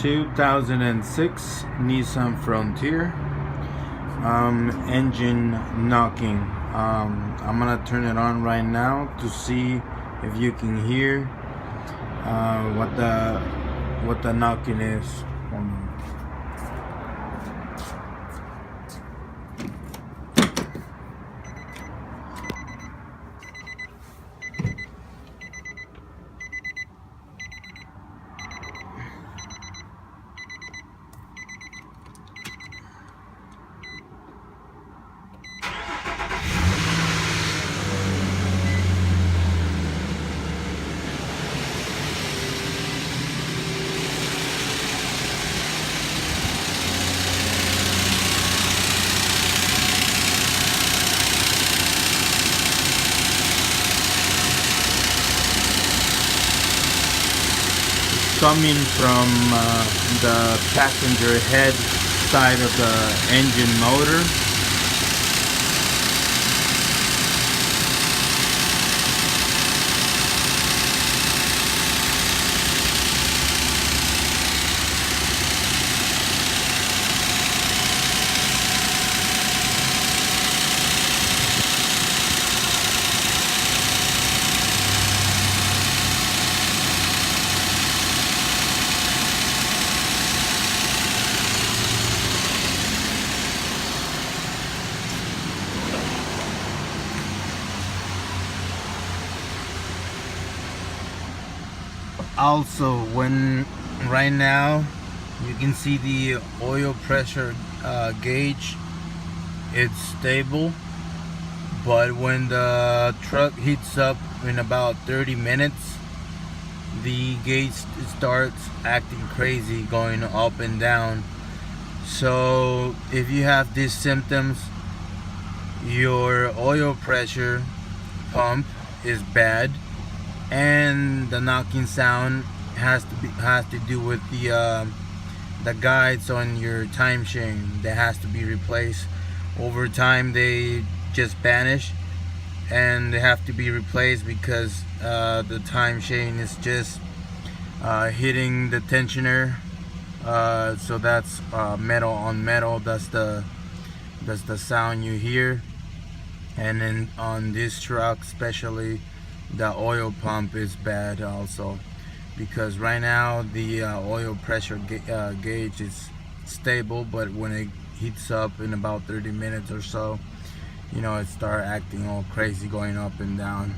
2006 Nissan Frontier. Engine knocking. I'm gonna turn it on right now to see if you can hear what the knocking is. Coming from the passenger head side of the engine motor. Also, when right now you can see the oil pressure gauge, it's stable, but when the truck heats up in about 30 minutes, the gauge starts acting crazy, going up and down. So if you have these symptoms, your oil pressure pump is bad, and the knocking sound has to do with the guides on your time chain. That has to be replaced. Over time they just vanish, and they have to be replaced because the time chain is just hitting the tensioner. So that's metal on metal. That's the sound you hear. And then on this truck especially, the oil pump is bad also, because right now the oil pressure gauge is stable, but when it heats up in about 30 minutes or so, you know, it starts acting all crazy, going up and down.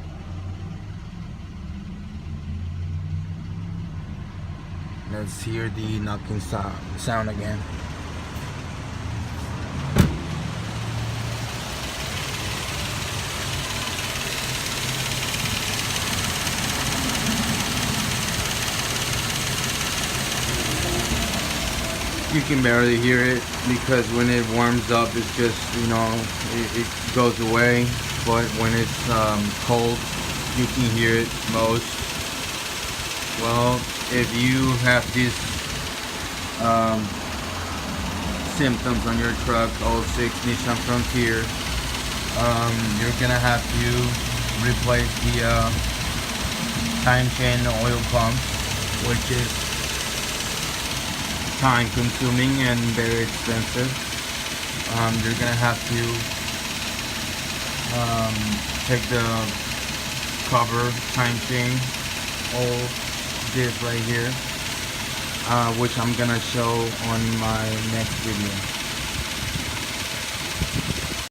Let's hear the knocking sound again. You can barely hear it because when it warms up, it's just, you know, it goes away. But when it's cold, you can hear it most. Well, if you have these symptoms on your truck, 06 Nissan Frontier, you're gonna have to replace the time chain oil pump, which is time consuming and very expensive. You're gonna have to take the cover, time chain, all this right here, which I'm gonna show on my next video.